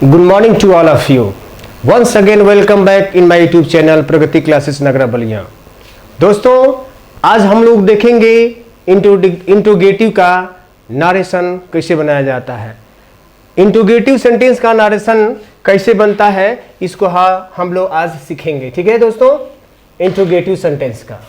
Good morning to all of you. Once again welcome back in my YouTube channel Pragati Classes Nagra Ballia. दोस्तों आज हम लोग देखेंगे इंट्रोगेटिव का नारेशन कैसे बनाया जाता है। इंट्रोगेटिव सेंटेंस का नारेशन कैसे बनता है इसको हम लोग आज सीखेंगे। ठीक है दोस्तों, इंट्रोगेटिव सेंटेंस का।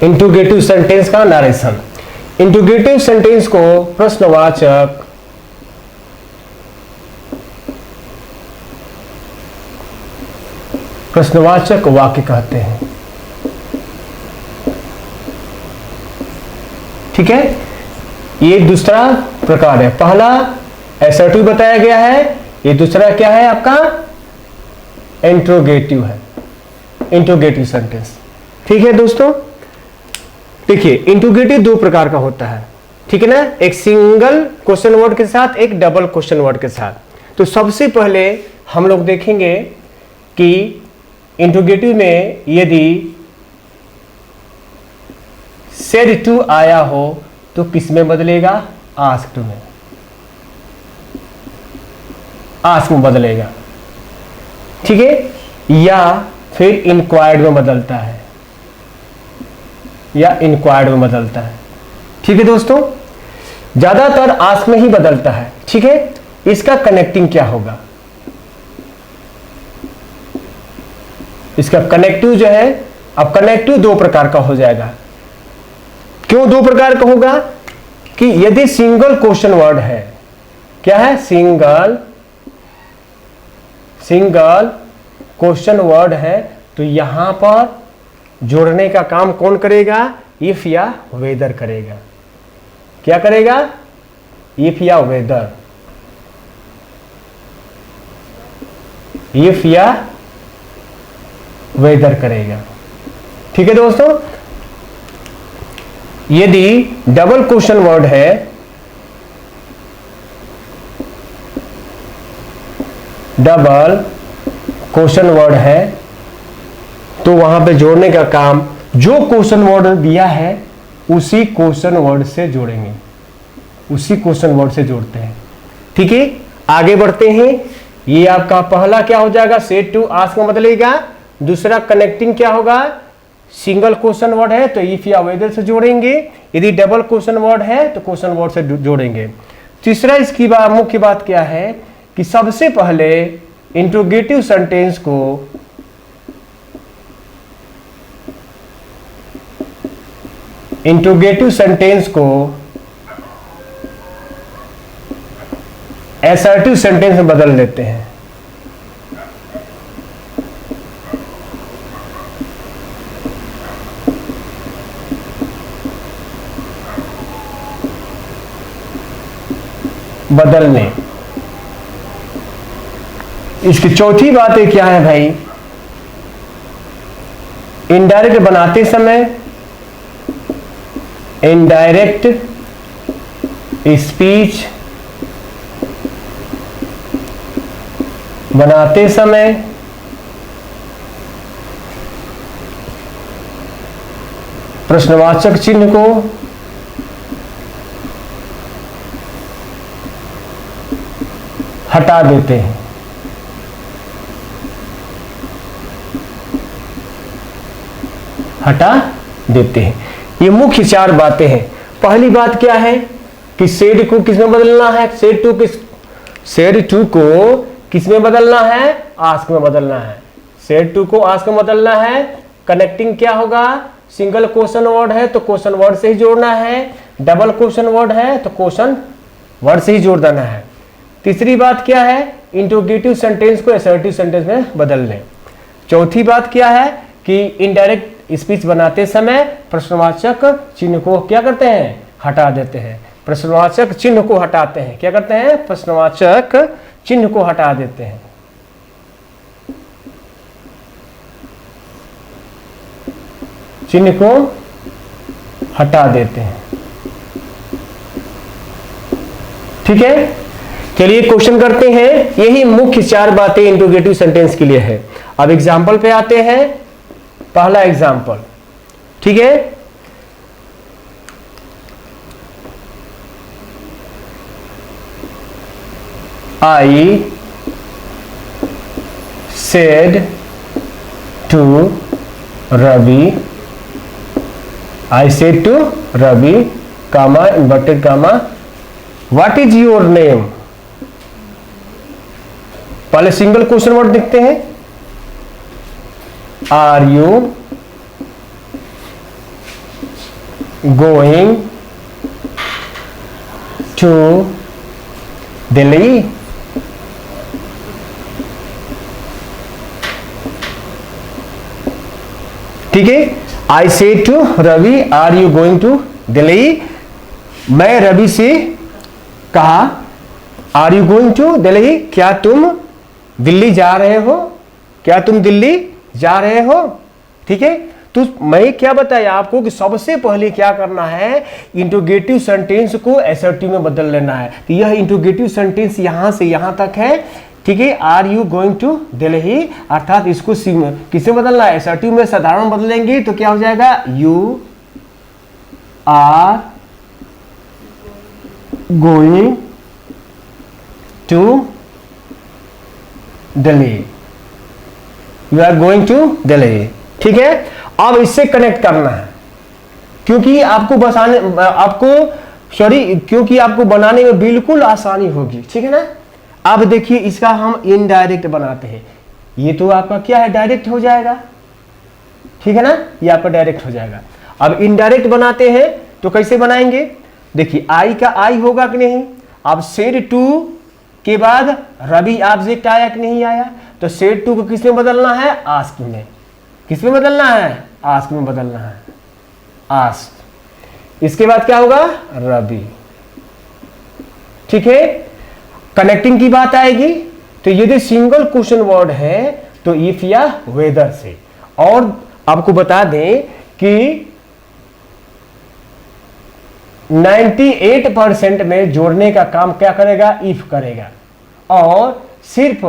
इंट्रोगेटिव सेंटेंस का नारेशन। इंट्रोगेटिव सेंटेंस को प्रश्नवाचक वाक्य कहते हैं। ठीक है, ये दूसरा प्रकार है। पहला असर्टिव बताया गया है, ये दूसरा क्या है आपका इंट्रोगेटिव है, इंट्रोगेटिव सेंटेंस। ठीक है दोस्तों, देखिए इंट्रोगेटिव दो प्रकार का होता है। ठीक है ना, एक सिंगल क्वेश्चन वर्ड के साथ, एक डबल क्वेश्चन वर्ड के साथ। तो सबसे पहले हम लोग देखेंगे कि इंट्रोगेटिव में यदि सेड टू आया हो तो किस में बदलेगा, आस्क्ड में, आस्क में बदलेगा। ठीक है, या फिर इंक्वायर्ड में बदलता है, या इंक्वायर्ड में बदलता है। ठीक है दोस्तों, ज्यादातर आस्क में ही बदलता है। ठीक है, इसका कनेक्टिंग क्या होगा, इसका कनेक्टिव जो है, अब कनेक्टिव दो प्रकार का हो जाएगा। क्यों दो प्रकार का होगा कि यदि सिंगल क्वेश्चन वर्ड है, क्या है, सिंगल क्वेश्चन वर्ड है, तो यहां पर जोड़ने का काम कौन करेगा, इफ या वेदर करेगा। क्या करेगा, इफ या वेदर, इफ या वेदर करेगा। ठीक है दोस्तों, यदि डबल क्वेश्चन वर्ड है, डबल क्वेश्चन वर्ड है, तो वहां पे जोड़ने का काम जो क्वेश्चन वर्ड दिया है उसी क्वेश्चन वर्ड से जोड़ेंगे, उसी क्वेश्चन वर्ड से जोड़ते हैं। ठीक है, आगे बढ़ते हैं। ये आपका पहला क्या हो जाएगा, सेड टू आस्क में बदलेगा। दूसरा कनेक्टिंग क्या होगा, सिंगल क्वेश्चन वर्ड है तो इफ या वेदर से जोड़ेंगे, यदि डबल क्वेश्चन वर्ड है तो क्वेश्चन वर्ड से जोड़ेंगे। तीसरा इसकी मुख्य बात क्या है कि सबसे पहले इंट्रोगेटिव सेंटेंस को असर्टिव सेंटेंस में बदल लेते हैं। बदलने, इसकी चौथी बात क्या है भाई, इनडायरेक्ट बनाते समय, इनडायरेक्ट स्पीच बनाते समय प्रश्नवाचक चिन्ह को हटा देते हैं। हटा देते हैं। ये मुख्य चार बातें हैं। पहली बात क्या है कि सेड को किस में बदलना है, सेड टू को किस में बदलना है, आस्क में बदलना है। सेड टू को आस्क में बदलना है। कनेक्टिंग क्या होगा, सिंगल क्वेश्चन वर्ड है तो क्वेश्चन वर्ड से ही जोड़ना है, डबल क्वेश्चन वर्ड है तो क्वेश्चन वर्ड से ही जोड़ देना है। तीसरी बात क्या है, इंट्रोगेटिव सेंटेंस को असर्टिव सेंटेंस में बदल लें। चौथी बात क्या है कि इनडायरेक्ट स्पीच बनाते समय प्रश्नवाचक चिन्ह को क्या करते हैं, हटा देते हैं। प्रश्नवाचक चिन्ह को हटाते हैं, क्या करते हैं, प्रश्नवाचक चिन्ह को हटा देते हैं। चिन्ह को हटा देते हैं। ठीक है, चलिए क्वेश्चन करते हैं। यही मुख्य 4 बातें इंट्रोगेटिव सेंटेंस के लिए है। अब एग्जाम्पल पे आते हैं। पहला एग्जाम्पल, ठीक है। I said to Ravi, I said to Ravi, comma, inverted comma, what is your name? पहले सिंगल क्वेश्चन वर्ड देखते हैं। Are you going to Delhi? ठीक है। I say to Ravi, are you going to Delhi? मैं रवि से कहा, are you going to Delhi? क्या तुम दिल्ली जा रहे हो? क्या तुम दिल्ली जा रहे हो? ठीक है। तो मैं क्या बताया आपको कि सबसे पहले क्या करना है, इंट्रोगेटिव सेंटेंस को एसर्टिव में बदल लेना है। तो यह इंट्रोगेटिव सेंटेंस यहां से यहां तक है, ठीक है। Are you going to Delhi, अर्थात इसको किससे बदलना है? एसर्टिव में साधारण बदलेंगे तो क्या हो जाएगा? You are going to Delhi, you are going to Delhi, ठीक है। अब इससे कनेक्ट करना है, क्योंकि आपको क्योंकि आपको बनाने में बिल्कुल आसानी होगी, ठीक है ना। अब देखिए इसका हम इनडायरेक्ट बनाते हैं। ये तो आपका क्या है, डायरेक्ट हो जाएगा, ठीक है ना। ये आपका डायरेक्ट हो जाएगा। अब इनडायरेक्ट बनाते हैं तो कैसे बनाएंगे? देखिए आई का आई होगा कि नहीं। अब सेड टू के बाद रवि ऑब्जेक्ट आया कि नहीं आया? तो सेड टू को किस में बदलना है? आस्क में। किस में बदलना है? आस्क में बदलना है, आस्क। इसके बाद क्या होगा? रवि, ठीक है। कनेक्टिंग की बात आएगी तो यदि सिंगल क्वेश्चन वर्ड है तो इफ या वेदर से। और आपको बता दें कि 98% में जोड़ने का काम क्या करेगा? इफ करेगा। और सिर्फ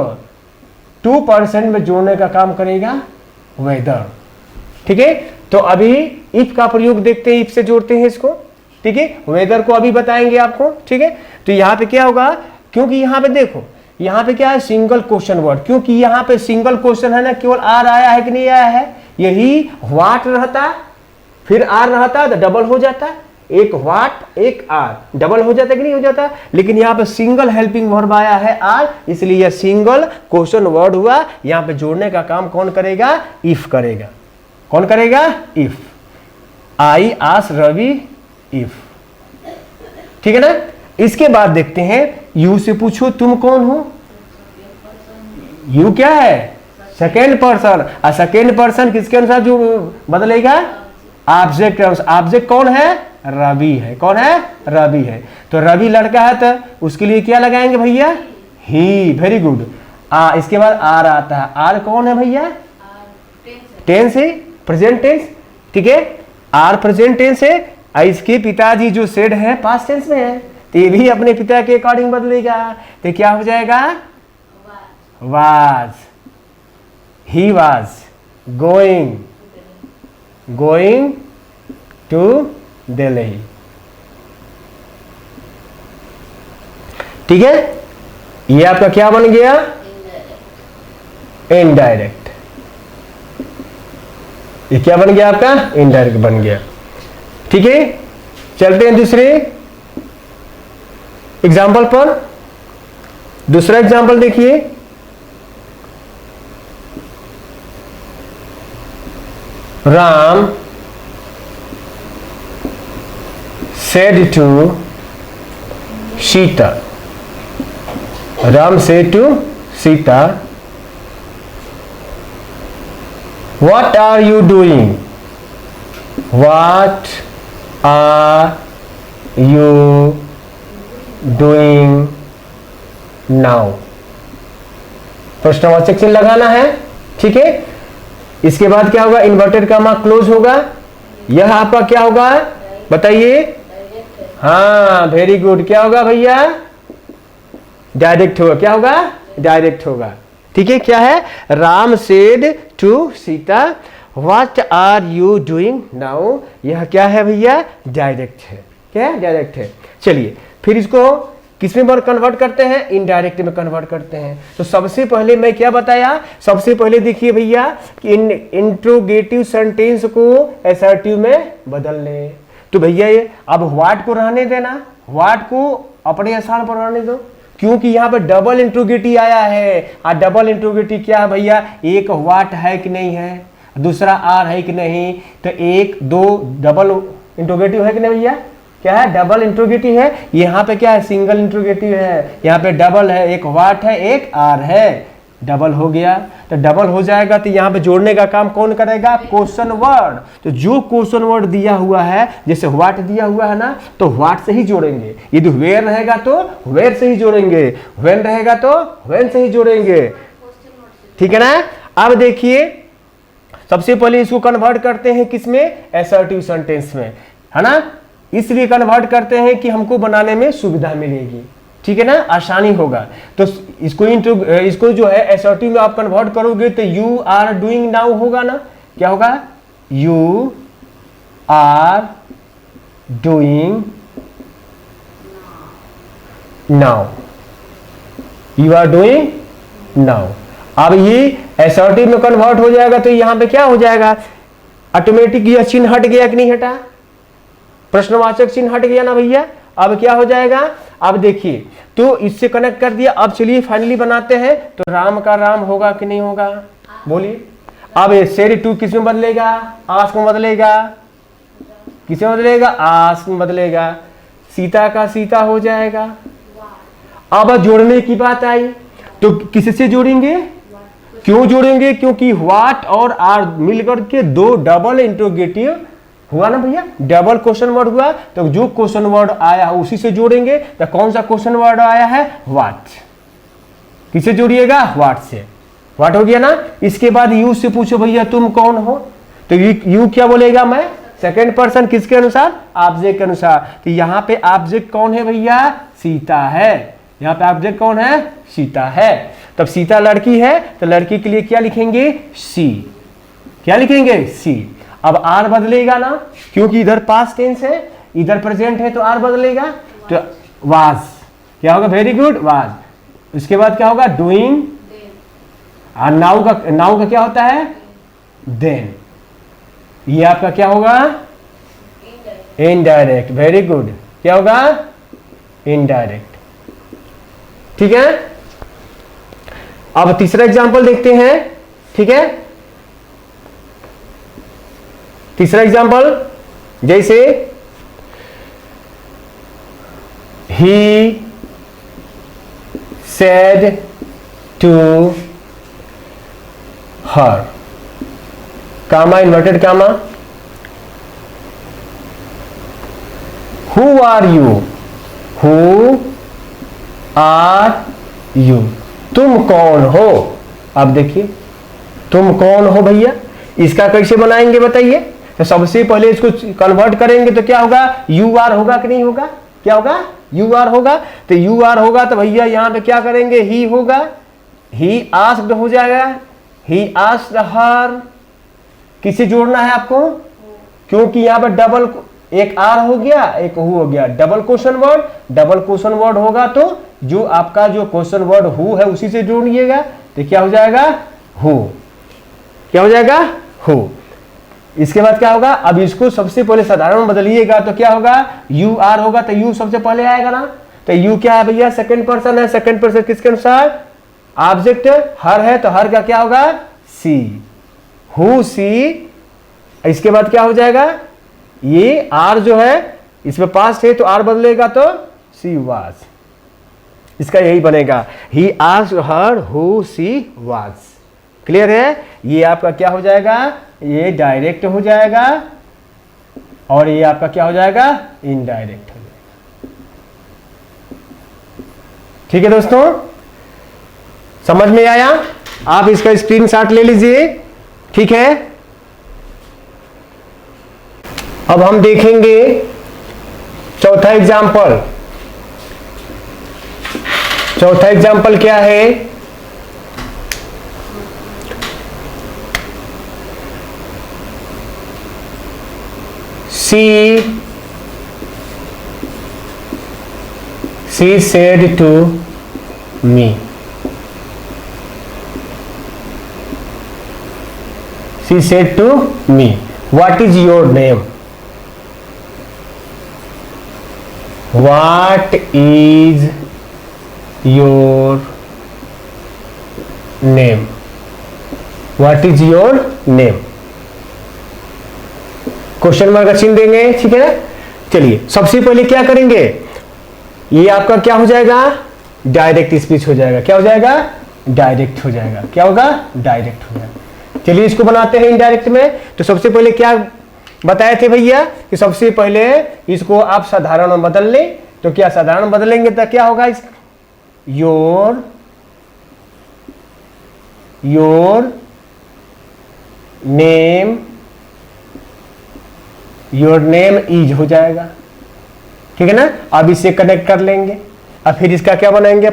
2% में जोड़ने का काम करेगा वेदर, ठीक है। तो अभी इफ का प्रयोग देखते हैं, इफ से जोड़ते हैं इसको, ठीक है। वेदर को अभी बताएंगे आपको, ठीक है। तो यहां पे क्या होगा, क्योंकि यहां पे देखो यहां पे क्या है? Single question word. क्योंकि यहां पे सिंगल क्वेश्चन है ना, केवल आर आया है कि नहीं आया है। यही व्हाट रहता फिर आर रहता तो डबल हो जाता, एक व्हाट एक आर, डबल हो जाता कि नहीं हो जाता। लेकिन यहाँ पे सिंगल हेल्पिंग वर्ब आया है आर, इसलिए यह सिंगल क्वेश्चन वर्ड हुआ। यहाँ पे जोड़ने का काम कौन करेगा? इफ करेगा। कौन करेगा? If. I ask Ravi if, ठीक है ना। इसके बाद देखते हैं, यू से पूछो तुम कौन हो। यू क्या है? Second person. और सेकेंड पर्सन किसके अनुसार जो बदलेगा? ऑब्जेक्ट। ऑब्जेक्ट कौन है? रवि है। कौन है? रवि है। तो रवि लड़का है तो उसके लिए क्या लगाएंगे भैया? ही। Very good. इसके बाद आर आता है। आर कौन है भैया? टेंस है, प्रेजेंट टेंस, ठीक है। आर प्रेजेंट टेंस है। इसके पिताजी जो सेड है पास्ट टेंस में है, तो ये भी अपने पिता के अकॉर्डिंग बदलेगा। तो क्या हो जाएगा? Was. He was going to Delhi, ठीक है। ये आपका क्या बन गया? इनडायरेक्ट। ये क्या बन गया आपका? इनडायरेक्ट बन गया, ठीक है। चलते हैं दूसरे एग्जाम्पल पर। दूसरा एग्जाम्पल देखिए। Ram said to Sita. Ram said to Sita, what are you doing? What are you doing now? प्रश्नवाचक चिन्ह लगाना है, ठीक है। इसके बाद क्या होगा? इन्वर्टेड कॉमा क्लोज होगा। यह आपका क्या होगा बताइए? हाँ वेरी गुड। क्या होगा भैया? डायरेक्ट होगा। क्या होगा? डायरेक्ट होगा। ठीक है, क्या है? Ram said to Sita what are you doing now. यह क्या है भैया? डायरेक्ट है। क्या है? डायरेक्ट है। चलिए फिर इसको किस में कन्वर्ट करते हैं? इनडायरेक्ट में कन्वर्ट करते हैं। तो सबसे पहले मैं क्या बताया? सबसे पहले देखिए भैया कि इंट्रोगेटिव सेंटेंस को असर्टिव में बदल ले। तो भैया ये अब व्हाट को रहने देना, व्हाट को अपने स्थान पर रहने दो, क्योंकि यहाँ पे डबल इंट्रोगेटिव आया है। और डबल इंट्रोगेटिव क्या है भैया? एक व्हाट है कि नहीं है, दूसरा आर है कि नहीं। तो एक दो डबल इंट्रोगेटिव है कि नहीं भैया? क्या है? डबल इंट्रोगेटिव है। यहाँ पे क्या है? सिंगल इंट्रोगेटिव है। यहाँ पे डबल है, एक व्हाट है एक आर है, डबल हो गया। तो डबल हो जाएगा तो यहाँ पे जोड़ने का काम कौन करेगा? Question word. तो जो क्वेश्चन वर्ड दिया हुआ है, जैसे व्हाट दिया हुआ है ना, तो व्हाट से ही जोड़ेंगे। यदि वेयर रहेगा तो वेयर से ही जोड़ेंगे, व्हेन रहेगा तो व्हेन से ही जोड़ेंगे। ठीक है ना? अब देखिए सबसे पहले इसको कन्वर्ट करते हैं किसमें? असर्टिव सेंटेंस में, है ना। इसलिए कन्वर्ट करते हैं कि हमको बनाने में सुविधा मिलेगी। ठीक है ना, आसानी होगा। तो इसको जो है असर्टिव में आप कन्वर्ट करोगे तो यू आर डूइंग नाउ होगा ना। क्या होगा? You are doing now, you are doing now. अब ये असर्टिव में कन्वर्ट हो जाएगा तो यहां पे क्या हो जाएगा? ऑटोमेटिक यह चिन्ह हट गया कि नहीं हटा? प्रश्नवाचक चिन्ह हट गया ना भैया। अब क्या हो जाएगा? अब देखिए तो इससे कनेक्ट कर दिया। अब चलिए फाइनली बनाते हैं। तो राम का राम होगा कि नहीं होगा? बोलिए। अब सेड टू किस में बदलेगा? आस्क में बदलेगा। किस में बदलेगा? आस्क में बदलेगा। सीता का सीता हो जाएगा। अब जोड़ने की बात आई तो किससे जोड़ेंगे? क्यों जोड़ेंगे? क्योंकि व्हाट और आर मिलकर के दो डबल इंट्रोगेटिव हुआ ना भैया, डबल क्वेश्चन वर्ड हुआ। तो जो क्वेश्चन वर्ड आया है उसी से जोड़ेंगे। तो कौन सा क्वेश्चन वर्ड आया है? व्हाट। किसे जोड़िएगा? व्हाट से। व्हाट हो गया ना। इसके बाद यू से पूछो भैया तुम कौन हो, तो यू क्या बोलेगा? मैं। सेकेंड पर्सन किसके अनुसार? ऑब्जेक्ट के अनुसार। तो यहाँ पे ऑब्जेक्ट कौन है भैया? सीता है। यहाँ पे ऑब्जेक्ट कौन है? सीता है। तब सीता लड़की है तो लड़की के लिए क्या लिखेंगे? सी। क्या लिखेंगे? सी। अब आर बदलेगा ना, क्योंकि इधर पास्ट टेंस है इधर प्रेजेंट है, तो आर बदलेगा। तो वाज। क्या होगा? Very good, was. उसके बाद क्या होगा? डूइंग। और नाउ का क्या होता है? देन। ये आपका क्या होगा? इनडायरेक्ट। Very good. क्या होगा? इनडायरेक्ट। ठीक है। अब तीसरा एग्जांपल देखते हैं। ठीक है, तीसरा एग्जांपल जैसे ही said to her, comma inverted comma, who are you, who are you, तुम कौन हो। अब देखिए तुम कौन हो भैया, इसका कैसे बनाएंगे बताइए। तो सबसे पहले इसको कन्वर्ट करेंगे तो क्या होगा? यू आर होगा कि नहीं होगा? क्या होगा? यू आर होगा। तो यू आर होगा तो भैया यहां पे क्या करेंगे? ही होगा। ही आस्क्ड हो जाएगा। He asked her. किसे जोड़ना है आपको? क्योंकि यहां पर डबल, एक आर हो गया एक हु हो गया, double question word. Double question word होगा तो जो आपका जो क्वेश्चन वर्ड हु है उसी से जोड़िएगा। तो क्या हो जाएगा? हु। क्या हो जाएगा? हु। इसके बाद क्या होगा? अब इसको सबसे पहले साधारण में बदलिएगा तो क्या होगा? यू आर होगा तो यू सबसे पहले आएगा ना। तो यू क्या है भैया? सेकंड पर्सन है। सेकंड पर्सन किसके अनुसार? ऑब्जेक्ट हर है तो हर का क्या होगा? सी। हु सी। इसके बाद क्या हो जाएगा? ये आर जो है इसमें पास्ट है तो आर बदलेगा तो सी वाज। इसका यही बनेगा, he asked her who she was. Clear है? ये आपका क्या हो जाएगा? ये डायरेक्ट हो जाएगा और ये आपका क्या हो जाएगा? इनडायरेक्ट हो जाएगा। ठीक है दोस्तों, समझ में आया? आप इसका स्क्रीनशॉट ले लीजिए। ठीक है, अब हम देखेंगे चौथा एग्जाम्पल। चौथा एग्जाम्पल क्या है? She said to me. She said to me, what is your name? What is your name? What is your name? Question mark का चिन्ह देंगे, ठीक है। चलिए सबसे पहले क्या करेंगे, ये आपका क्या हो जाएगा, डायरेक्ट स्पीच हो जाएगा। क्या हो जाएगा, डायरेक्ट हो जाएगा। क्या होगा, डायरेक्ट हो जाएगा। चलिए इसको बनाते हैं इनडायरेक्ट में। तो सबसे पहले क्या बताए थे भैया कि सबसे पहले इसको आप साधारण में बदल लें। तो क्या साधारण बदलेंगे तो क्या होगा, इस योर नेम इज हो जाएगा, ठीक है ना। अब इसे कनेक्ट कर लेंगे। अब फिर इसका क्या बनाएंगे,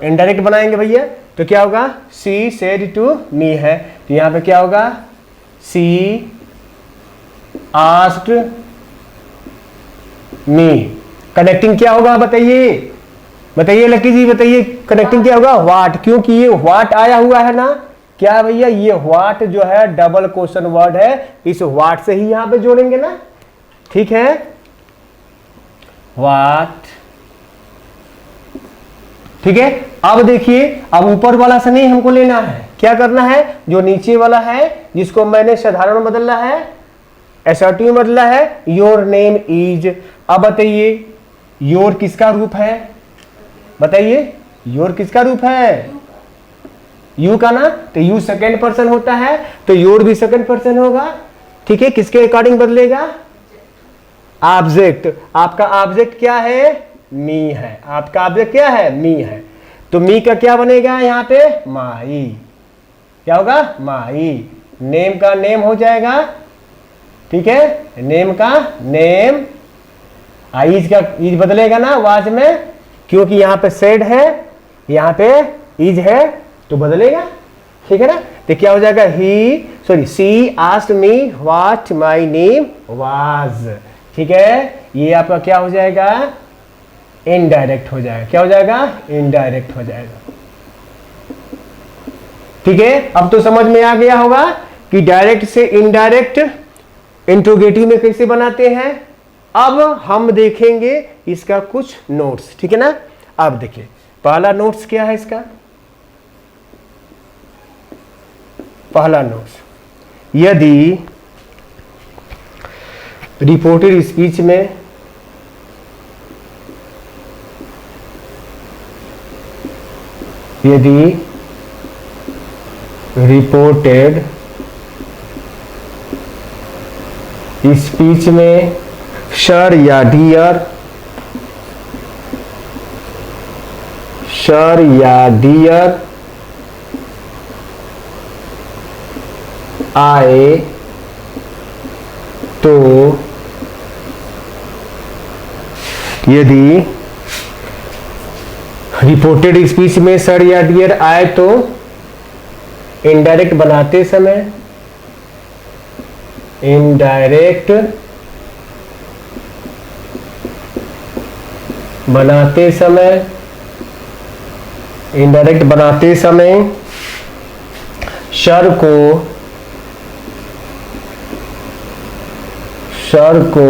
इनडायरेक्ट बनाएंगे भैया। तो क्या होगा, सी सेड टू मी है, तो यहां पे क्या होगा, सी आस्क्ड मी। कनेक्टिंग क्या होगा बताइए, बताइए लकी जी बताइए, कनेक्टिंग क्या होगा, व्हाट। क्योंकि ये व्हाट आया हुआ है ना, क्या भैया, ये व्हाट जो है डबल क्वेश्चन वर्ड है, इस व्हाट से ही यहां पे जोड़ेंगे ना, ठीक है। व्हाट, ठीक है। अब देखिए, अब ऊपर वाला से नहीं हमको लेना है, क्या करना है, जो नीचे वाला है जिसको मैंने साधारण में बदला है, असर्टिव में बदला है, योर नेम इज। अब बताइए योर किसका रूप है, बताइए योर किसका रूप है, यू का ना। तो यू सेकंड पर्सन होता है, तो योर भी सेकंड पर्सन होगा, ठीक है। किसके अकॉर्डिंग बदलेगा, ऑब्जेक्ट। आपका ऑब्जेक्ट क्या है, मी है। आपका ऑब्जेक्ट क्या है, मी है। तो मी का क्या बनेगा यहाँ पे, माई। क्या होगा, माई। नेम का नेम हो जाएगा, ठीक है, नेम का नेम। इज का इज बदलेगा ना वाज में, क्योंकि यहाँ पे सेड है, यहाँ पे इज है, तो बदलेगा, ठीक है ना। तो क्या हो जाएगा, she asked me what my name was, ठीक है। ये आपका क्या हो जाएगा, इनडायरेक्ट हो जाएगा। क्या हो जाएगा, इनडायरेक्ट हो जाएगा, ठीक है। अब तो समझ में आ गया होगा कि डायरेक्ट से इनडायरेक्ट इंट्रोगेटिव में कैसे बनाते हैं। अब हम देखेंगे इसका कुछ नोट्स, ठीक है ना। अब देखिए पहला नोट्स क्या है इसका, पहला नोट्स, यदि रिपोर्टेड स्पीच में रिपोर्टेड स्पीच में सर या डियर आए तो, यदि रिपोर्टेड स्पीच में सर या डियर आए तो इनडायरेक्ट बनाते समय, इनडायरेक्ट बनाते समय सर को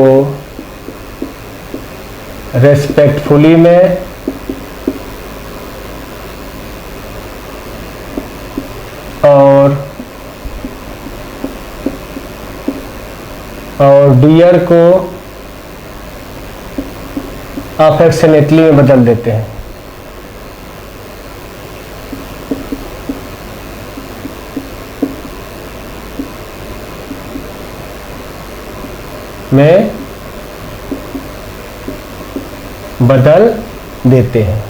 रेस्पेक्टफुली में और डियर को अफेक्शनेटली में बदल देते हैं। में बदल देते हैं,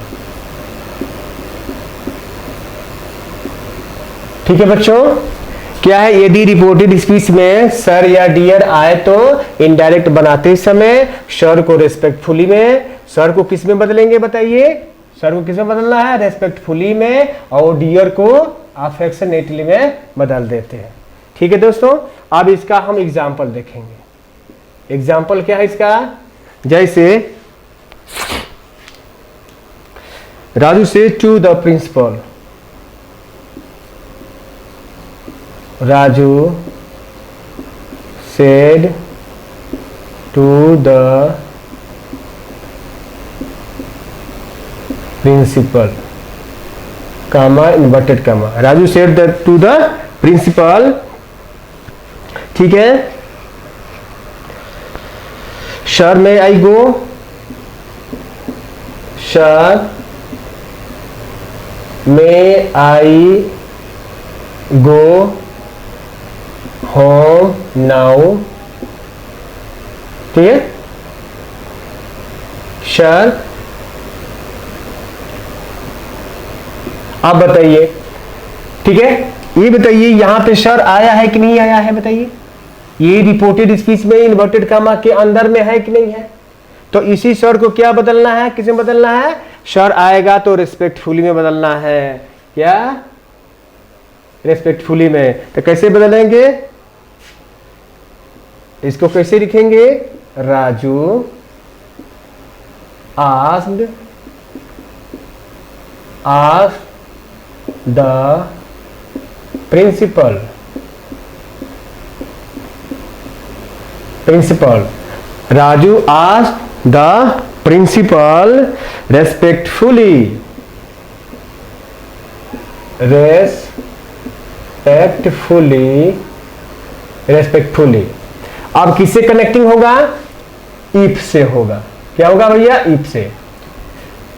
ठीक है बच्चों। क्या है, यदि रिपोर्टेड स्पीच में सर या डियर आए तो इनडायरेक्ट बनाते समय सर को रेस्पेक्टफुली में, सर को किस में बदलेंगे बताइए, सर को किसमें बदलना है, रेस्पेक्टफुली में, और डियर को अफेक्शनेटली में बदल देते हैं। ठीक है दोस्तों, अब इसका हम एग्जाम्पल देखेंगे। एग्जाम्पल क्या है इसका, जैसे Raju say to the principal, Raju said to the principal, comma inverted comma, Raju said that to the principal, ठीक है, sir may I go, sir may I go home now, ठीक है, सर आप बताइए, ठीक है, ये बताइए यहां पे सर आया है कि नहीं आया है, बताइए। ये रिपोर्टेड स्पीच में इन्वर्टेड कॉमा के अंदर में है कि नहीं है। तो इसी सर को क्या बदलना है, किसमें बदलना है, सर आएगा तो रिस्पेक्टफुली में बदलना है, क्या, रेस्पेक्टफुली में। तो कैसे बदलेंगे, इसको कैसे लिखेंगे, Raju asked the principal, Raju asked the principal respectfully, respectfully. अब किससे कनेक्टिंग होगा, इफ से होगा। क्या होगा भैया, इफ से,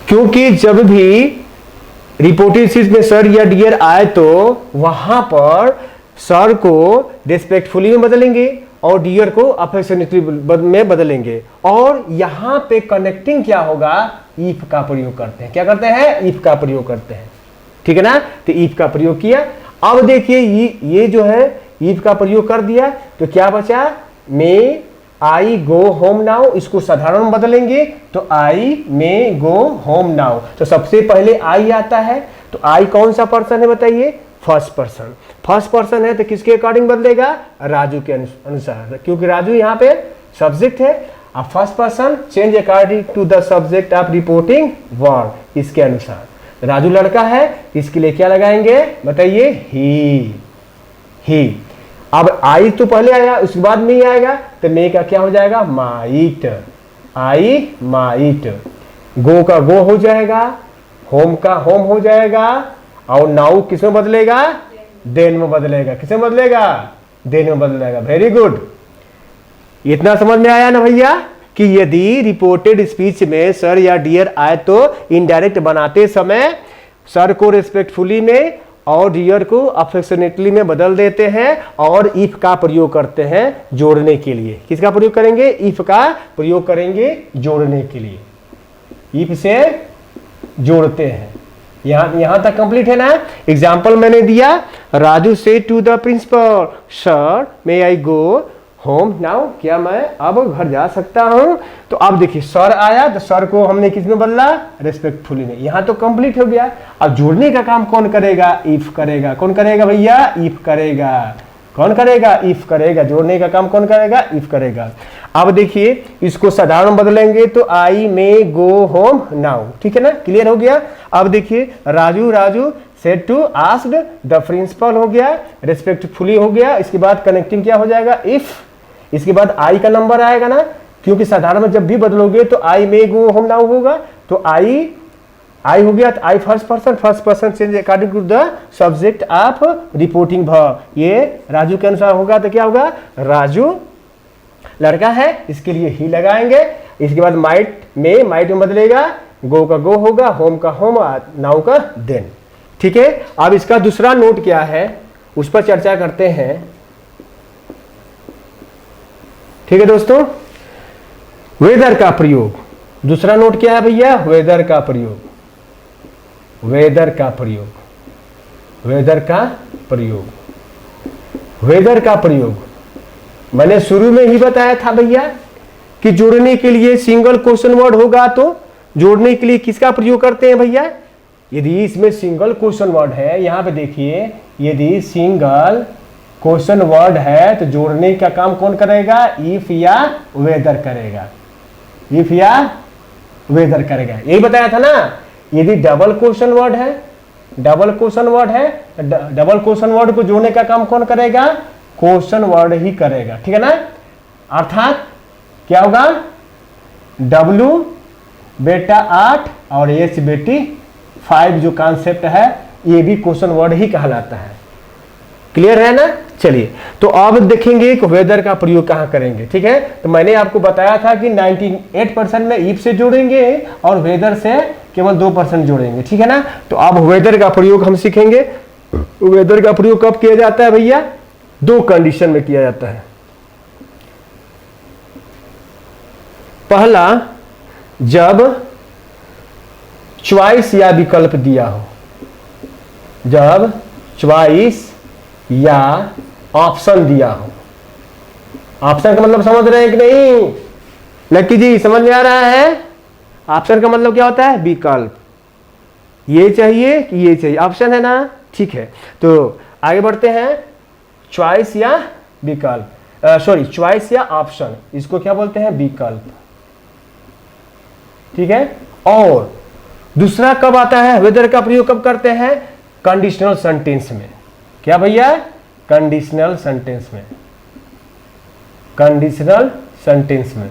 क्योंकि जब भी रिपोर्टेड स्पीच में सर या डियर आए तो वहां पर सर को रेस्पेक्टफुली में बदलेंगे और डियर को अफेक्शनेटली में बदलेंगे, और यहां पे कनेक्टिंग क्या होगा, इफ का प्रयोग करते हैं। क्या करते हैं, इफ का प्रयोग करते हैं, ठीक है ना। तो इफ का प्रयोग किया। अब देखिए ये जो है इफ का प्रयोग कर दिया तो क्या बचा, मे आई गो होम नाउ, इसको साधारण में बदलेंगे तो आई मे गो होम नाउ। तो सबसे पहले आई आता है, तो आई कौन सा पर्सन है बताइए, फर्स्ट पर्सन। फर्स्ट पर्सन है तो किसके अकॉर्डिंग बदलेगा, राजू के अनुसार, क्योंकि राजू यहाँ पे सब्जेक्ट है। अब first person change according to the subject of reporting word, इसके अनुसार। राजू लड़का है, इसके लिए क्या लगाएंगे बताइए, ही। अब आई तो पहले आया, उसके बाद में आएगा तो मे का क्या हो जाएगा, माइट, आई माइट। गो का गो हो जाएगा, होम का होम हो जाएगा, और नाउ किसमें बदलेगा, देन में बदलेगा। किसमें बदलेगा, देन में बदलेगा। वेरी गुड, इतना समझ में आया ना भैया, कि यदि रिपोर्टेड स्पीच में सर या डियर आए तो इनडायरेक्ट बनाते समय सर को रिस्पेक्टफुली में और डियर को अफेक्शनेटली में बदल देते हैं, और इफ का प्रयोग करते हैं जोड़ने के लिए। किसका प्रयोग करेंगे, इफ का प्रयोग करेंगे जोड़ने के लिए, इफ से जोड़ते हैं। यहां तक कंप्लीट है ना। एग्जाम्पल मैंने दिया, Raju say to the principal, sir may I go home now, क्या मैं अब घर जा सकता हूं। तो अब देखिए सर आया तो सर को हमने किस में बदला, रेस्पेक्टफुली में। यहां तो कंप्लीट हो गया। अब जोड़ने का काम कौन करेगा, इफ करेगा। कौन करेगा भैया, इफ करेगा। कौन करेगा, इफ करेगा। जोड़ने का काम कौन करेगा, इफ करेगा। अब देखिए इसको साधारण बदलेंगे तो आई मे गो होम नाउ, ठीक है ना, क्लियर हो गया। अब देखिए Raju said to asked the principal हो गया, रेस्पेक्टफुली हो गया। इसके बाद कनेक्टिंग क्या हो जाएगा, इफ। इसके बाद आई का नंबर आएगा ना, क्योंकि साधारण में जब भी बदलोगे तो आई मे गो होम नाउ होगा। तो आई हो गया, तो I first person change according to the subject of reporting verb. ये राजू के अनुसार होगा तो क्या होगा, राजू लड़का है, इसके लिए ही लगाएंगे। इसके बाद माइट में बदलेगा, गो का गो होगा, होम का होम, नाउ का देन। ठीक है। अब इसका दूसरा नोट क्या है उस पर चर्चा करते हैं। ठीक है दोस्तों, वेदर का प्रयोग। दूसरा नोट क्या है भैया, वेदर का प्रयोग। वेदर का प्रयोग, वेदर का प्रयोग, वेदर का प्रयोग। मैंने शुरू में ही बताया था भैया कि जोड़ने के लिए सिंगल क्वेश्चन वर्ड होगा तो जोड़ने के लिए किसका प्रयोग करते हैं भैया? यदि इसमें सिंगल क्वेश्चन वर्ड है, यहां पे देखिए, यदि सिंगल क्वेश्चन वर्ड है तो जोड़ने का काम कौन करेगा? इफ या वेदर करेगा, इफ या वेदर करेगा। यही बताया था ना। यदि डबल क्वेश्चन वर्ड है, डबल क्वेश्चन वर्ड है, डबल क्वेश्चन वर्ड को जोड़ने का काम कौन करेगा? क्वेश्चन वर्ड ही करेगा, ठीक है ना। अर्थात क्या होगा? W बेटा 8 और H बेटी 5 जो कॉन्सेप्ट है ये भी क्वेश्चन वर्ड ही कहलाता है। क्लियर है ना। चलिए तो अब देखेंगे कि वेदर का प्रयोग कहां करेंगे, ठीक है। तो मैंने आपको बताया था कि 98% में इफ से जोड़ेंगे और वेदर से केवल 2% जोड़ेंगे, ठीक है ना। तो अब वेदर का प्रयोग हम सीखेंगे। वेदर का प्रयोग कब किया जाता है भैया? 2 कंडीशन में किया जाता है। पहला, जब चॉइस या विकल्प दिया हो, जब चॉइस या ऑप्शन दिया हो। ऑप्शन का मतलब समझ रहे हैं कि नहीं लक्की जी? समझ में आ रहा है? ऑप्शन का मतलब क्या होता है? विकल्प। ये चाहिए कि ये चाहिए, ऑप्शन है ना, ठीक है। तो आगे बढ़ते हैं। चॉइस या विकल्प, सॉरी चॉइस या ऑप्शन, इसको क्या बोलते हैं? विकल्प, ठीक है। और दूसरा कब आता है? वेदर का प्रयोग कब करते हैं? कंडीशनल सेंटेंस में। क्या भैया? कंडीशनल सेंटेंस में, कंडीशनल सेंटेंस में।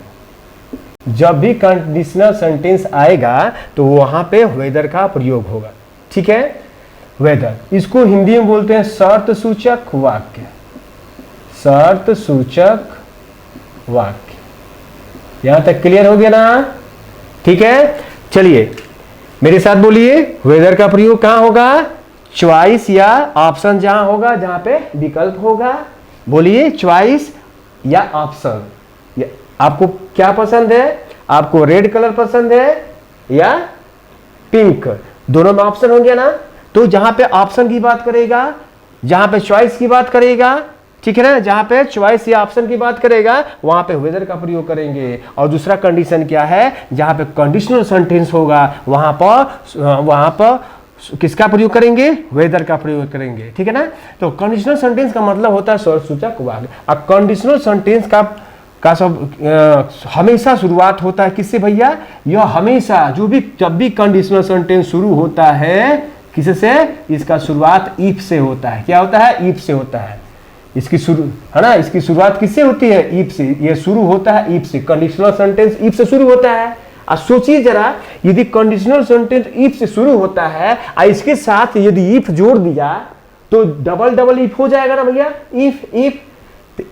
जब भी कंडीशनल सेंटेंस आएगा तो वहां पे वेदर का प्रयोग होगा, ठीक है। वेदर, इसको हिंदी में बोलते हैं शर्त सूचक वाक्य, शर्त सूचक वाक्य। यहां तक क्लियर हो गया ना, ठीक है। चलिए मेरे साथ बोलिए, वेदर का प्रयोग कहां होगा? चॉइस या ऑप्शन जहां होगा, जहां पे विकल्प होगा। बोलिए, चॉइस या ऑप्शन। आपको क्या पसंद है? आपको रेड कलर पसंद है या पिंक? दोनों में ऑप्शन हो गया ना। तो जहां पे ऑप्शन की बात करेगा, जहां पे चॉइस की बात करेगा, ठीक है ना, जहां पे चॉइस या ऑप्शन की बात करेगा वहां पे वेदर का प्रयोग करेंगे। और दूसरा कंडीशन क्या है? जहां पे कंडीशनल सेंटेंस होगा वहां पर किसका प्रयोग करेंगे? वेदर का प्रयोग करेंगे, ठीक है ना। तो कंडीशनल सेंटेंस का मतलब होता है शर्त सूचक वाक्य। और कंडीशनल सेंटेंस का सब हमेशा शुरुआत होता है किससे भैया? यह हमेशा जब भी कंडीशनल सेंटेंस शुरू होता है किससे? इसका शुरुआत इफ से होता है। क्या होता है? इफ से होता है। इसकी शुरू है ना, इसकी शुरुआत किससे होती है? इफ से। यह शुरू होता है इफ से, कंडीशनल सेंटेंस इफ से शुरू होता है। और सोचिए जरा, यदि कंडीशनल सेंटेंस इफ से शुरू होता है और इसके साथ यदि इफ जोड़ दिया तो डबल इफ हो जाएगा ना भैया। इफ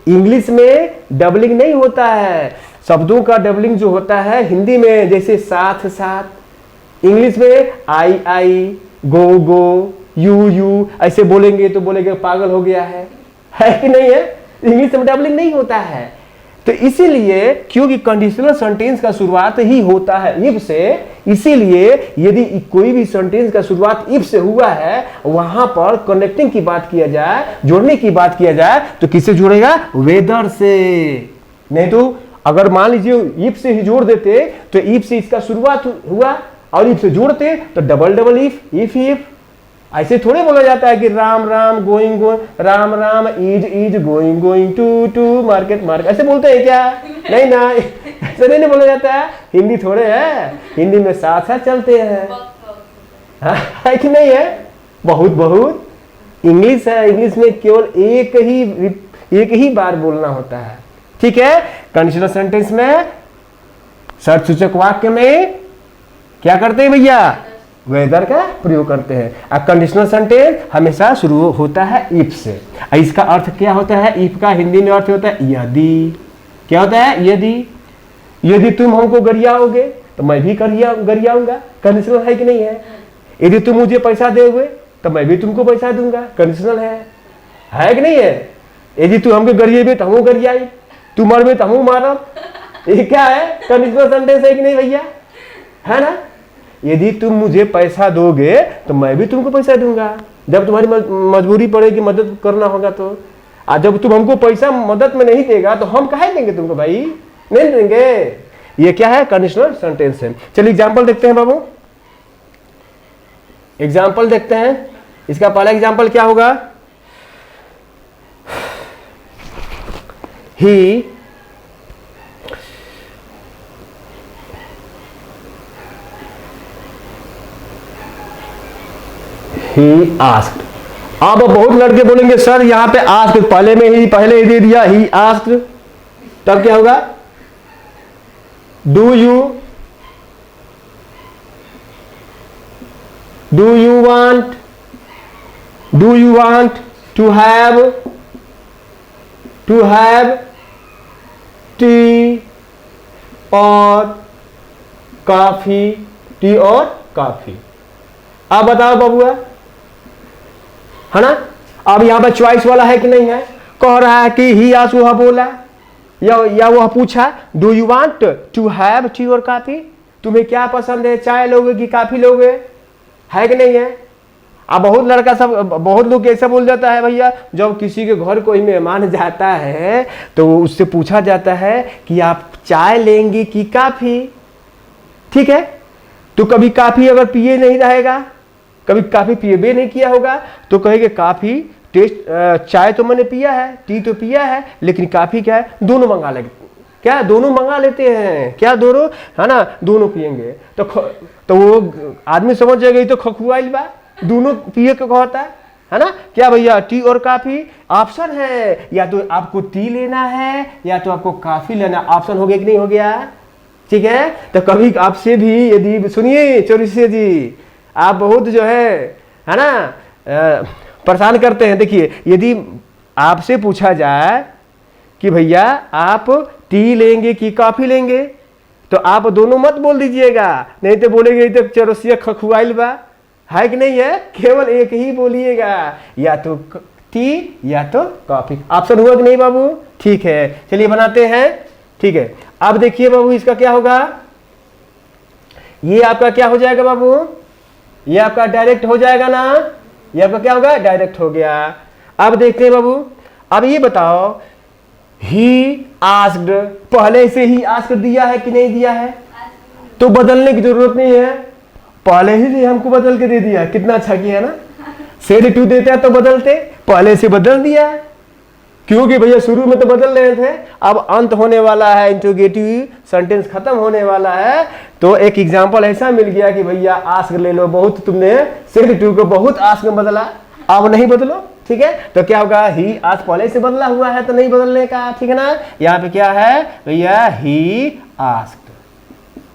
इंग्लिश में डबलिंग नहीं होता है, शब्दों का डबलिंग जो होता है हिंदी में, जैसे साथ साथ, इंग्लिश में आई, गो, यू ऐसे बोलेंगे तो बोलेंगे पागल हो गया है कि नहीं है? इंग्लिश में डबलिंग नहीं होता है। तो इसीलिए क्योंकि कंडीशनल सेंटेंस का शुरुआत ही होता है इफ से, इसीलिए यदि कोई भी सेंटेंस का शुरुआत इफ से हुआ है वहां पर कनेक्टिंग की बात किया जाए, जोड़ने की बात किया जाए तो किससे जुड़ेगा? वेदर से। नहीं तो अगर मान लीजिए इफ से ही जोड़ देते तो इफ से इसका शुरुआत हुआ और इफ से जोड़ते तो डबल इफ। ऐसे थोड़े बोला जाता है कि Ram going Ram is going to market, ऐसे बोलते हैं क्या? नहीं ना, ऐसे नहीं बोला जाता है। हिंदी थोड़े है, हिंदी में साथ साथ चलते हैं, है कि नहीं है? बहुत इंग्लिश है, इंग्लिश में केवल एक ही बार बोलना होता है, ठीक है। कंडीशनल सेंटेंस में, शर्त सूचक वाक्य में क्या करते हैं भैया? वेदर का प्रयोग करते हैं। कंडीशनल सेंटेंस हमेशा शुरू होता है इफ से। इसका अर्थ क्या होता है? इफ का हिंदी में अर्थ होता है यदि। क्या होता है? यदि तुम हमको गरियाओगे तो मैं भी गरियाऊंगा। कंडीशनल है कि नहीं है? यदि तुम मुझे पैसा दोगे तो मैं भी तुमको पैसा दूंगा। कंडीशनल है कि नहीं है? यदि तू हमको गरिएबे तो हमको गरियाई, तू मरबे तो हमको मारब। ये क्या है? कंडीशनल सेंटेंस है कि नहीं भैया? है ना। यदि तुम मुझे पैसा दोगे तो मैं भी तुमको पैसा दूंगा। जब तुम्हारी मजबूरी पड़ेगी, मदद करना होगा तो। आज जब तुम हमको पैसा मदद में नहीं देगा तो हम काहे देंगे तुमको भाई? नहीं देंगे। ये क्या है? कंडीशनल सेंटेंस है। चलिए एग्जांपल देखते हैं बाबू, एग्जांपल देखते हैं। इसका पहला एग्जांपल क्या होगा? He asked. अब बहुत लड़के बोलेंगे सर यहां पे आस्क्ड पहले ही दे दिया, ही आस्क्ड, तब क्या होगा? Do you want to have tea और कॉफी? टी और कॉफी। अब बताओ बबुआ, है ना? अब यहां पर चॉइस वाला है कि नहीं है? कह रहा है कि ही आस, वह बोला या वह पूछा do you want to have tea और कॉफी? तुम्हें क्या पसंद है, चाय लोगे कि कॉफी लोगे? है कि नहीं है? अब बहुत लोग ऐसा बोल जाता है भैया, जब किसी के घर कोई मेहमान जाता है तो उससे पूछा जाता है कि आप चाय लेंगे कि कॉफी? ठीक है, तो कभी कॉफी अगर पिए नहीं रहेगा, कभी कॉफी पिए भी नहीं किया होगा, तो कहेंगे कॉफी टेस्ट, चाय तो मैंने पिया है, टी तो पिया है, लेकिन कॉफी क्या है? दोनों मंगा लेंगे। क्या दोनों मंगा लेते हैं? क्या दोनों, है ना? दोनों पिएंगे तो वो आदमी समझ जाएगा ये तो खखुआइल बा, दोनों पिए के कहता है ना? क्या भैया टी और कॉफी ऑप्शन है, या तो आपको टी लेना है या तो आपको कॉफी लेना, ऑप्शन हो गया कि नहीं हो गया? ठीक है, तो कभी आपसे भी यदि, सुनिए चौरसिया जी, आप बहुत जो है ना परेशान करते हैं। देखिए, यदि आपसे पूछा जाए कि भैया आप टी लेंगे कि कॉफी लेंगे, तो आप दोनों मत बोल दीजिएगा, नहीं तो बोलेंगे तो चौरसिया खखुआइल बा, है कि नहीं है? केवल एक ही बोलिएगा, या तो टी या तो कॉफी। ऑप्शन हुआ कि नहीं बाबू? ठीक है, चलिए बनाते हैं। ठीक है, अब देखिए बाबू, इसका क्या होगा? ये आपका क्या हो जाएगा बाबू? ये आपका डायरेक्ट हो जाएगा ना? ये आपका क्या होगा? डायरेक्ट हो गया। अब देखते हैं बाबू, अब ये बताओ, ही आस्क्ड पहले से ही आस्क्ड दिया है कि नहीं दिया है? तो बदलने की जरूरत नहीं है, पहले ही से हमको बदल के दे दिया। कितना अच्छा किया ना? सेड टू देते हैं तो बदलते, पहले से बदल दिया, क्योंकि भैया शुरू में तो बदल रहे थे, अब अंत होने वाला है, इंट्रोगेटिव सेंटेंस खत्म होने वाला है, तो एक एग्जांपल ऐसा मिल गया कि भैया आस्क ले लो, बहुत तुमने सेड टू को बहुत आस्क में बदला, अब नहीं बदलो। ठीक है, तो क्या होगा? ही आस्क पहले से बदला हुआ है तो नहीं बदलने का, ठीक है ना? यहाँ पे क्या है भैया? He asked.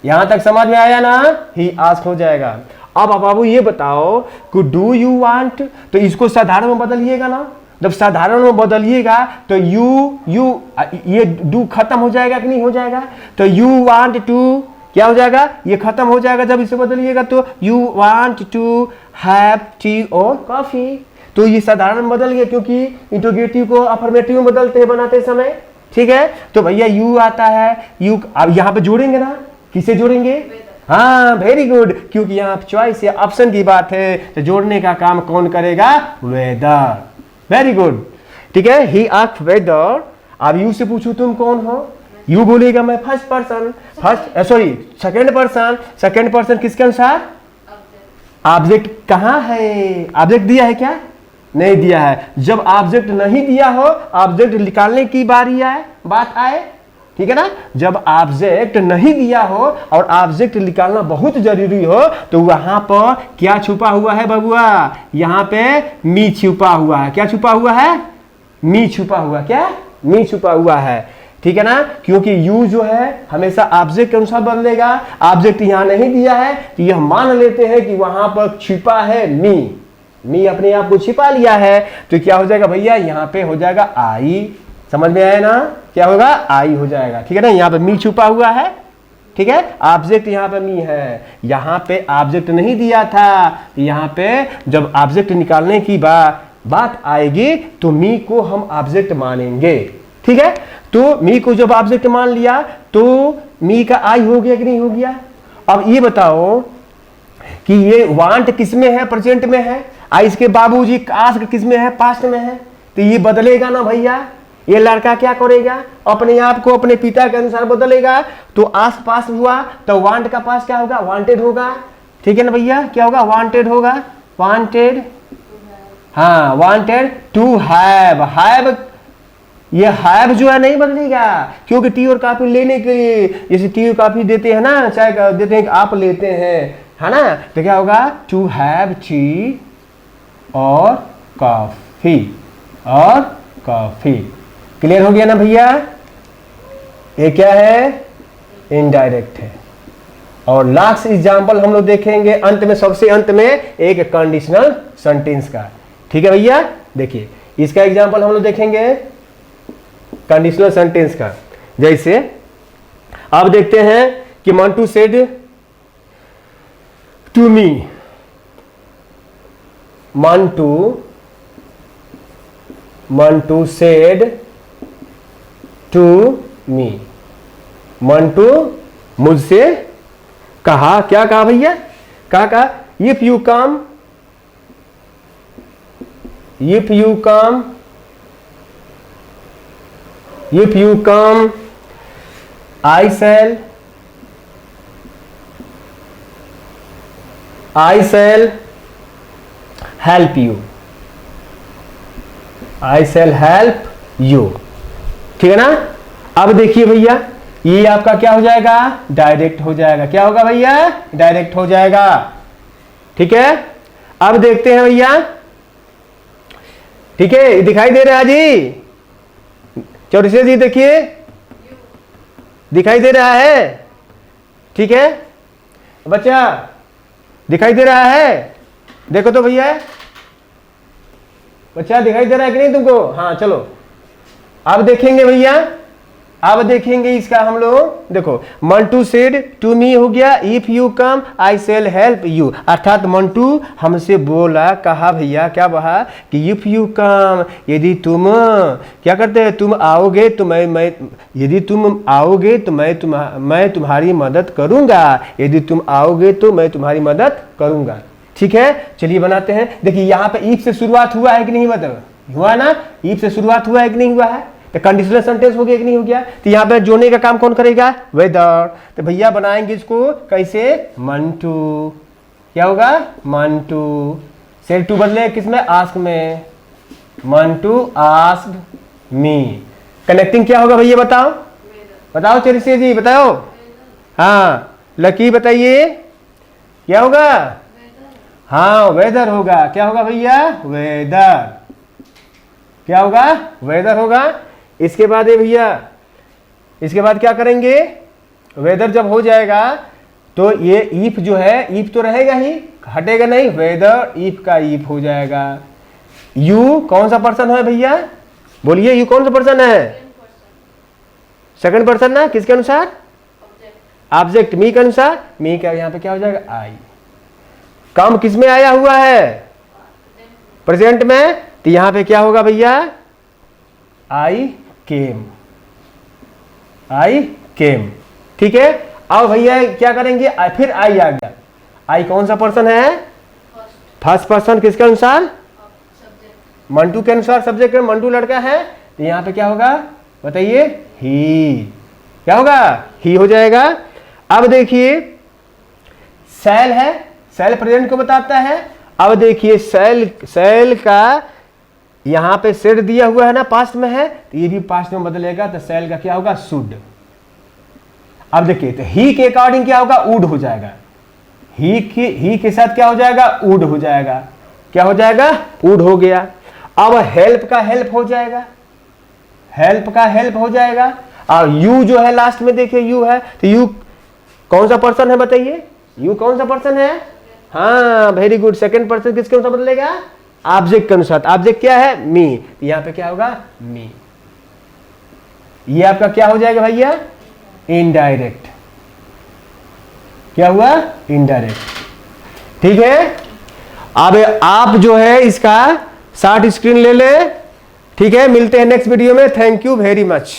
यहां तक समझ में आया ना? ही आस्क हो जाएगा। अब बाबू ये बताओ कि डू यू वांट, तो इसको साधारण में बदलिएगा ना? जब साधारण में बदलिएगा तो यू ये डू खत्म हो जाएगा कि नहीं हो जाएगा? तो यू वांट टू क्या हो जाएगा? ये खत्म हो जाएगा जब इसे बदलिएगा, तो you want to have tea और कॉफी। तो ये साधारण बदल गया, क्योंकि इंट्रोगेटिव को अफर्मेटिव में बदलते हैं बनाते समय। ठीक है, तो भैया यू आता है, यू अब यहाँ पे जोड़ेंगे ना? किसे जोड़ेंगे? हाँ, वेरी गुड, क्योंकि यहाँ चॉइस या ऑप्शन की बात है, तो जोड़ने का काम कौन करेगा? वेदर। वेरी गुड, ठीक है। He asked whether. अब यू से पूछू तुम कौन हो? यू बोलेगा मैं first person, second person. Second person किसके अनुसार? ऑब्जेक्ट कहाँ है? ऑब्जेक्ट दिया है क्या? नहीं दिया है। जब ऑब्जेक्ट नहीं दिया हो, ऑब्जेक्ट निकालने की बारी आए, बात आए, ठीक है ना? जब ऑब्जेक्ट नहीं दिया हो और ऑब्जेक्ट निकालना बहुत जरूरी हो, तो वहां पर क्या छुपा हुआ है बबुआ? यहाँ पे मी छुपा हुआ है। क्या छुपा हुआ है? मी छुपा हुआ। क्या? मी छुपा हुआ है, ठीक है ना? क्योंकि यू जो है हमेशा ऑब्जेक्ट के अनुसार बदलेगा। ऑब्जेक्ट यहाँ नहीं दिया है तो यह मान लेते हैं कि वहां पर छिपा है मी। मी अपने आप को छिपा लिया है, तो क्या हो जाएगा भैया? यहाँ पे हो जाएगा आई। समझ में आया ना? क्या होगा? आई हो जाएगा, ठीक है ना? यहाँ पे मी छुपा हुआ है, ठीक है? ऑब्जेक्ट यहाँ पे मी है, यहाँ पे ऑब्जेक्ट नहीं दिया था। यहाँ पे जब ऑब्जेक्ट निकालने की बात आएगी तो मी को हम ऑब्जेक्ट मानेंगे, ठीक है? तो मी को जब ऑब्जेक्ट मान लिया तो मी का आई हो गया कि नहीं हो गया? अब ये बताओ कि ये वांट किस में है? प्रेजेंट में है। इसके बाबूजी आस्क किस में है? पास्ट में है। तो ये बदलेगा ना भैया? ये लड़का क्या करेगा, अपने आप को अपने पिता के अनुसार बदलेगा, तो आस पास हुआ तो वांट का पास क्या होगा, वांटेड होगा, ठीक है ना भैया, क्या होगा, वांटेड होगा, वांटेड, हाँ वांटेड टू हैव, हैव, ये हैव जो है नहीं बदलेगा, क्योंकि टी और कॉफी लेने के लिए, जैसे टी और कॉफी देते हैं ना, चाय देते हैं, आप लेते हैं, है ना, तो क्या होगा, टू हैव टी और कॉफी, और कॉफी। क्लियर हो गया ना भैया, ये क्या है, इनडायरेक्ट है। और लास्ट एग्जांपल हम लोग देखेंगे अंत में, सबसे अंत में एक कंडीशनल सेंटेंस का, ठीक है भैया। देखिए इसका एग्जांपल हम लोग देखेंगे कंडीशनल सेंटेंस का। जैसे अब देखते हैं कि Mantu said to me, Mantu said to me, Mantu मुझसे कहा, क्या कहा भैया, कहा if you come I shall help you, I shall help you, ठीक है ना। अब देखिए भैया ये आपका क्या हो जाएगा, डायरेक्ट हो जाएगा, क्या होगा भैया, डायरेक्ट हो जाएगा, ठीक है। अब देखते हैं भैया, ठीक है, दिखाई दे रहा है जी, चौरसिया जी देखिए दिखाई दे रहा है, ठीक है बच्चा, दिखाई दे रहा है, देखो तो भैया, बच्चा दिखाई दे रहा है कि नहीं तुमको, हाँ चलो अब देखेंगे भैया, अब देखेंगे इसका हम लोग, देखो मंटू सेड टू मी हो गया, if you come I shell help you, अर्थात मंटू हमसे बोला, कहा भैया, क्या कहा कि इफ यू कम, यदि तुम क्या करते हैं, तुम आओगे तो मैं यदि तुम आओगे तो मैं तुम्हारी मदद करूंगा, यदि तुम आओगे तो मैं तुम्हारी मदद करूंगा, ठीक है। चलिए बनाते हैं। देखिए यहाँ पे इफ से शुरुआत हुआ है कि नहीं, बताओ, हुआ ना, इफ से शुरुआत हुआ है कि नहीं हुआ है, तो कंडीशनल सेंटेंस हो गया कि नहीं हो गया। तो यहाँ पे जोड़ने का काम कौन करेगा, वेदर, तो भैया बनाएंगे इसको कैसे, मंटू, क्या होगा, मंटू सेड टू बदले किसमें, आस्क में, मंटू आस्क्ड मी, कनेक्टिंग क्या होगा भैया, बताओ बताओ चरित्र जी बताओ, हाँ लकी बताइए क्या होगा, हाँ वेदर होगा, क्या होगा भैया, वेदर, क्या होगा, वेदर होगा। इसके बाद ये भैया, इसके बाद क्या करेंगे, वेदर जब हो जाएगा तो ये इफ जो है, इफ तो रहेगा ही, हटेगा नहीं, वेदर इफ का इफ हो जाएगा। यू कौन सा पर्सन है भैया, बोलिए यू कौन सा पर्सन है, सेकंड पर्सन ना, किसके अनुसार, ऑब्जेक्ट, मी के अनुसार, मी का यहाँ पे क्या हो जाएगा, आई। कम किस में आया हुआ है, प्रेजेंट में, तो यहां पे क्या होगा भैया, आई केम, आई केम, ठीक है। अब भैया क्या करेंगे, फिर आई आ गया, आई कौन सा पर्सन है, फर्स्ट पर्सन, किसके अनुसार, मंटू के अनुसार, सब्जेक्ट में मंटू लड़का है, तो यहां पे क्या होगा बताइए, ही, क्या होगा, ही हो जाएगा। अब देखिए सेल है, सेल प्रेजेंट को बताता है। अब देखिए सेल का यहां पे सेड दिया हुआ है ना, पास्ट में है, तो ये भी पास्ट में बदलेगा, तो सेल का क्या होगा, शुड। अब देखिए तो ही के अकॉर्डिंग क्या होगा, वुड हो जाएगा, ही के साथ क्या हो जाएगा, वुड हो जाएगा, क्या हो जाएगा, वुड हो गया। अब हेल्प का हेल्प हो जाएगा, हेल्प का हेल्प हो जाएगा। और यू जो है लास्ट में देखिए यू है, तो यू कौन सा पर्सन है बताइए, यू कौन सा पर्सन है, हाँ वेरी गुड, सेकंड पर्सन किसके अनुसार बदलेगा, ऑब्जेक्ट के अनुसार। ऑब्जेक्ट क्या है, मी, यहां पे क्या होगा, मी। ये आपका क्या हो जाएगा भैया, इनडायरेक्ट, क्या हुआ, इनडायरेक्ट, ठीक है। अब आप जो है इसका शॉर्ट स्क्रीन ले ले, ठीक है। मिलते हैं नेक्स्ट वीडियो में, थैंक यू वेरी मच।